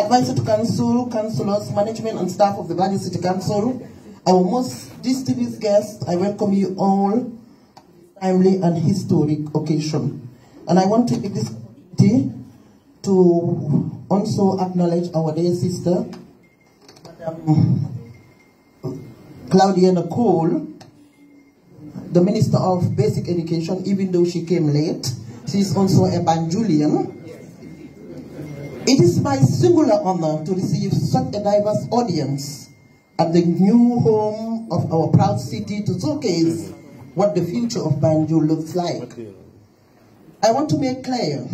Advisor to Council, Councillors, Management and staff of the Banjul City Council, our most distinguished guests, I welcome you all timely and historic occasion. And I want to take this opportunity to also acknowledge our dear sister, Claudia Nicole, the Minister of Basic Education, even though she came late. She's also a Banjulian. It is my singular honor to receive such a diverse audience at the new home of our proud city to showcase what the future of Banjul looks like. I want to make clear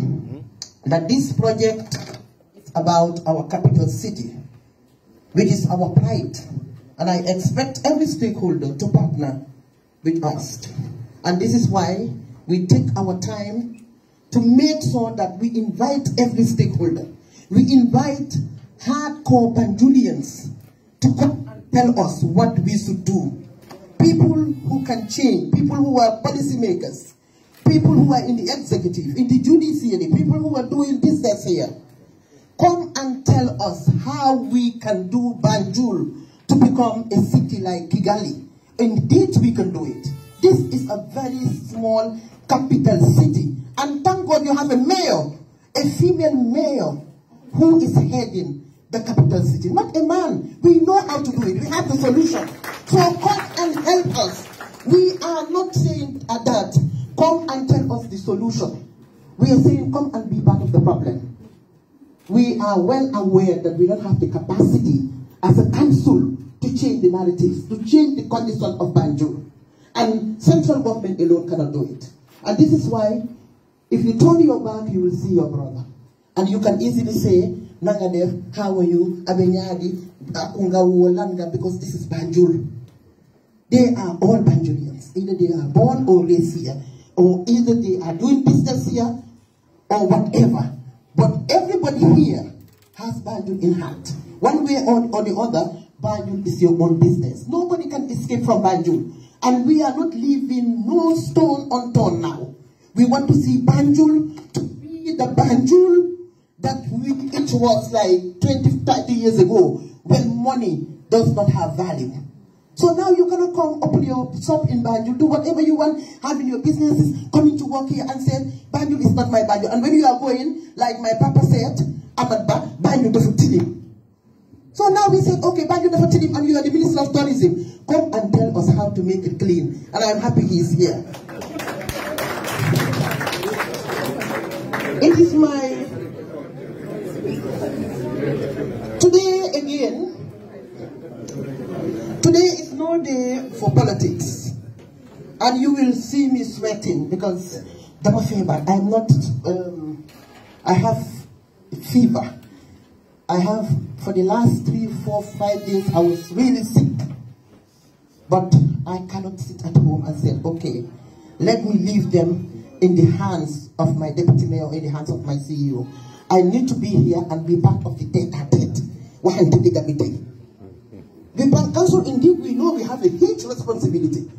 that this project is about our capital city, which is our pride, and I expect every stakeholder to partner with us. And this is why we take our time to make sure that we invite every stakeholder. We invite hardcore Banjulians to come and tell us what we should do. People who can change, people who are policymakers, people who are in the executive, in the judiciary, people who are doing business here. Come and tell us how we can do Banjul to become a city like Kigali. Indeed, we can do it. This is a very small capital city. And thank God you have a mayor, a female mayor, who is heading the capital city. Not a man. We know how to do it. We have the solution. So come and help us. We are not saying that. Come and tell us the solution. We are saying come and be part of the problem. We are well aware that we don't have the capacity as a council to change the narratives, to change the condition of Banjul. And central government alone cannot do it. And this is why, if you turn your back, you will see your brother. And you can easily say, Nangadev, how are you? Abenyadi, Akunga Wolanga, because this is Banjul. They are all Banjulians. Either they are born or raised here, or either they are doing business here, or whatever. But everybody here has Banjul in heart. One way or the other, Banjul is your own business. Nobody can escape from Banjul. And we are not leaving no stone unturned now. We want to see Banjul to be the Banjul that it was like 20, 30 years ago, when money does not have value. So now you're going to come open your shop in Banjul, do whatever you want, having your businesses, coming to work here and say, Banjul is not my Banjul. And when you are going, like my papa said, Amadba, Banjul doesn't tell him. So now we said, okay, Banjul doesn't tell him, and you are the Minister of Tourism. Come and tell us how to make it clean. And I'm happy he's here. It is my... Today is no day for politics. And you will see me sweating because I'm not, I have fever. I have, for the last 3, 4, 5 days, I was really sick. But I cannot sit at home and say, okay, let me leave them in the hands of my deputy mayor, in the hands of my CEO. I need to be here and be part of the tete-a-tete. The Bank Council, indeed, we know we have a huge responsibility.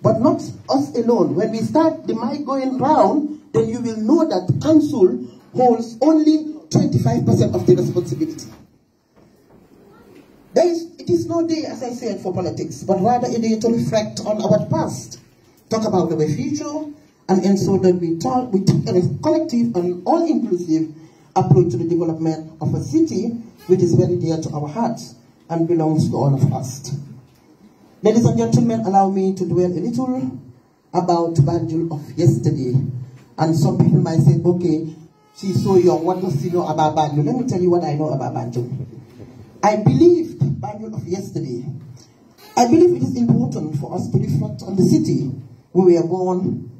But not us alone. When we start the mic going round, then you will know that the council holds only 25% of the responsibility. It is no day, as I said, for politics, but rather a day to reflect on our past, talk about our future, and ensure that we take a collective and all-inclusive approach to the development of a city which is very dear to our hearts and belongs to all of us. Ladies and gentlemen, allow me to dwell a little about Banjul of yesterday. And some people might say, okay, she's so young, what does she know about Banjul? Let me tell you what I know about Banjul. I believed Banjul of yesterday. I believe it is important for us to reflect on the city we were born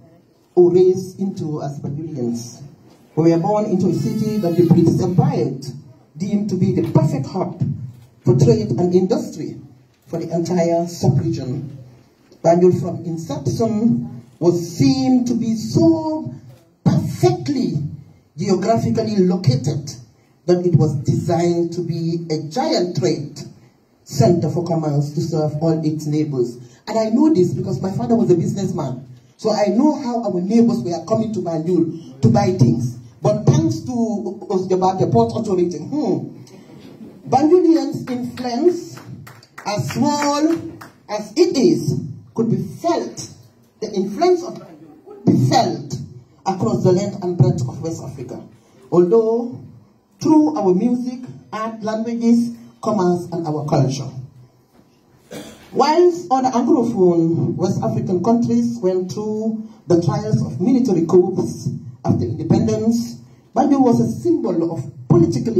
or raised into as Banjulians. We were born into a city that the British Empire deemed to be the perfect hub for trade and industry for the entire sub-region. Banjul from inception was seen to be so perfectly geographically located that it was designed to be a giant trade center for commerce to serve all its neighbors. And I know this because my father was a businessman. So I know how our neighbors were coming to Banjul to buy things. But thanks to the Port Authority, Banjulians' influence, as small as it is, could be felt. The influence of Banjul could be felt across the length and breadth of West Africa. Although through our music, art, languages, commerce, and our culture. Whilst other Anglophone West African countries went through the trials of military coups after independence, Banjul was a symbol of political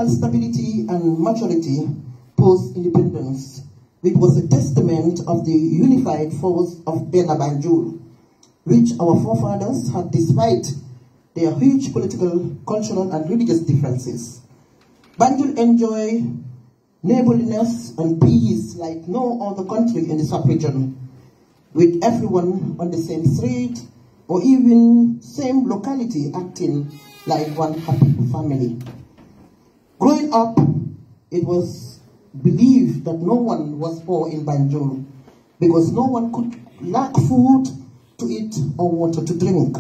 stability and maturity post-independence, which was a testament of the unified force of Bena Banjul, which our forefathers had despite their huge political, cultural, and religious differences. Banjul enjoy neighborliness and peace like no other country in the sub-region, with everyone on the same street or even same locality acting like one happy family. Growing up, it was believed that no one was poor in Banjul because no one could lack food to eat or water to drink,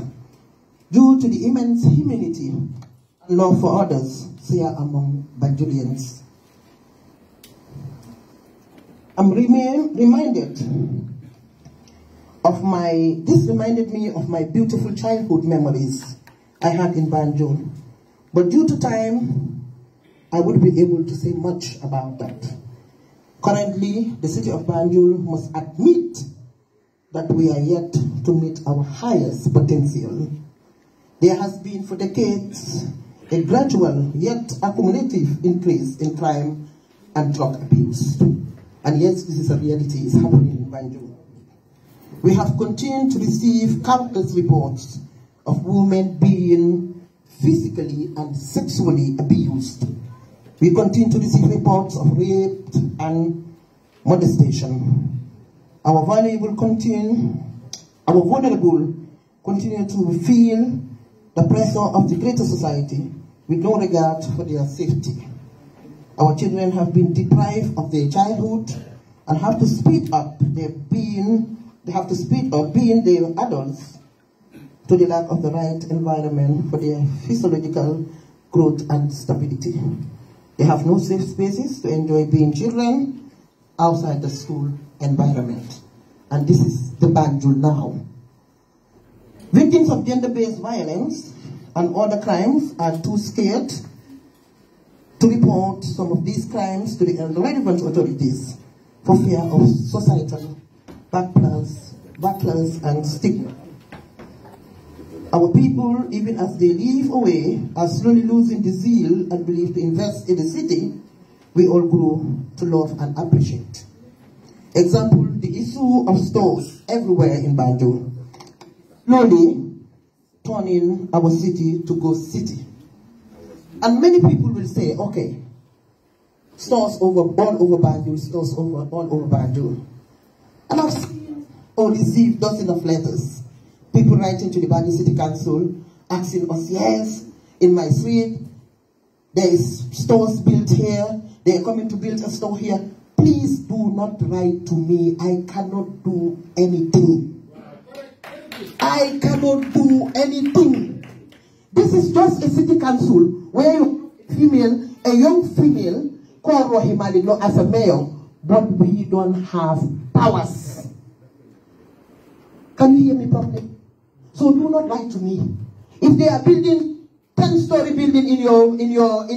due to the immense humanity and love for others here among Banjulians. I'm reminded of this reminded me of my beautiful childhood memories I had in Banjul. But due to time, I wouldn't be able to say much about that. Currently, the city of Banjul must admit that we are yet to meet our highest potential. There has been for decades a gradual yet accumulative increase in crime and drug abuse. And yes, this is a reality, it's happening in Banjul. We have continued to receive countless reports of women being physically and sexually abused. We continue to receive reports of rape and molestation. Our vulnerable continue to feel the pressure of the greater society with no regard for their safety. Our children have been deprived of their childhood and have to speed up being their adults to the lack of the right environment for their physiological growth and stability. They have no safe spaces to enjoy being children outside the school environment. And this is the Banjul now. Victims of gender-based violence and other crimes are too scared to report some of these crimes to the relevant authorities for fear of societal backlash and stigma. Our people, even as they leave away, are slowly losing the zeal and belief to invest in the city we all grew to love and appreciate. Example, the issue of stores everywhere in Banjul, slowly turning our city to ghost city. And many people will say, okay, stores all over Banjul, stores all over Banjul. And I've seen or received dozens of letters. People writing to the Banjul City Council, asking us, yes, in my street, there is stores built here, they are coming to build a store here. Please do not write to me, I cannot do anything. I cannot do anything. This is just a city council where a young female called Rohey Malick as a mayor, but we don't have powers. Can you hear me properly? So do not write to me. If they are building 10-story building in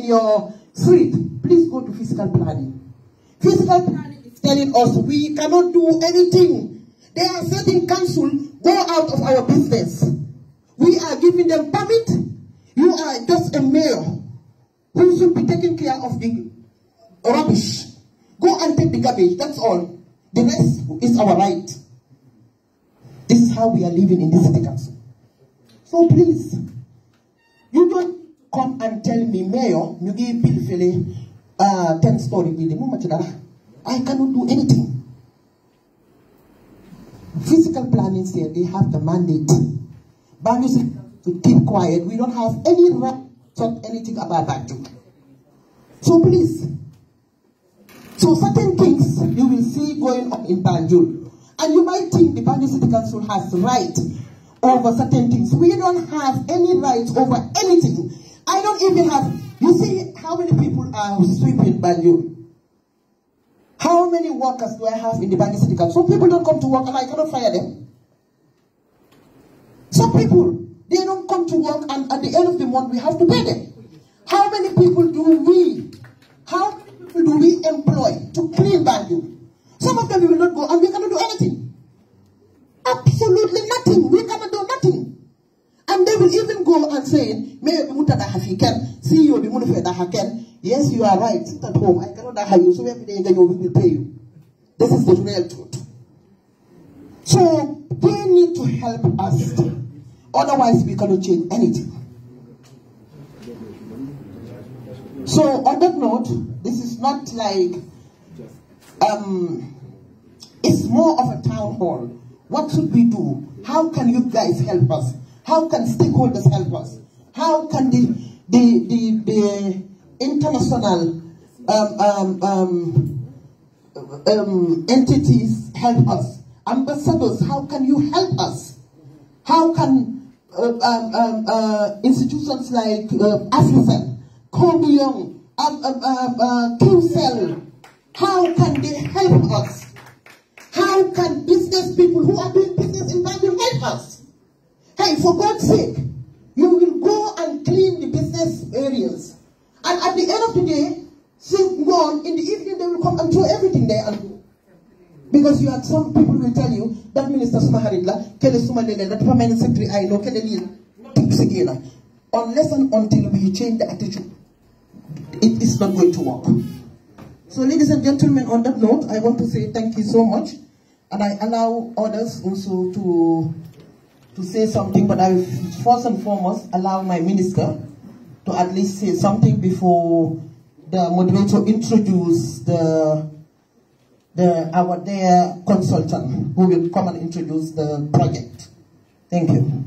your street, please go to physical planning. Physical planning is telling us we cannot do anything. They are setting council, go out of our business. We are giving them permit. You are just a mayor who should be taking care of the rubbish. Go and take the garbage, that's all. The rest is our right. This is how we are living in this city council. So please, you don't come and tell me, Mayor, you give Bill Philly 10-story building. I cannot do anything. Physical planning said they have the mandate. Banjul to keep quiet. We don't have any right to talk anything about Banjul. So please. So certain things you will see going on in Banjul. And you might think the Banjul City Council has right over certain things. We don't have any right over anything. I don't even have You see how many people are sweeping Banjul? How many workers do I have in the Banjul City Council? Some people don't come to work and I cannot fire them. Some people, they don't come to work and at the end of the month we have to pay them. How many people do we employ to clean Banjul? Some of them will not go and we cannot do anything. Absolutely nothing. We cannot do nothing. And they will even go and say, CEO, yes, you are right. Sit at home. I cannot hire you. So every day we will pay you. This is the real truth. So they need to help us. Otherwise, we cannot change anything. So on that note, this is not like, it's more of a town hall. What should we do? How can you guys help us? How can stakeholders help us? How can the international entities help us? Ambassadors, how can you help us? How can institutions like AFRICEN, Cobion, QCell, how can they help us? How can business people who are doing business in Banjul help us? Hey, for God's sake, you will go and clean the business areas. And at the end of the day, in the evening they will come and throw everything there. Because you had some people will tell you, that Minister Sumaharidla, that permanent secretary, I know, unless and until we change the attitude, it is not going to work. So ladies and gentlemen, on that note, I want to say thank you so much. And I allow others also to say something, but I first and foremost allow my minister to at least say something before the moderator introduce their consultant who will come and introduce the project. Thank you.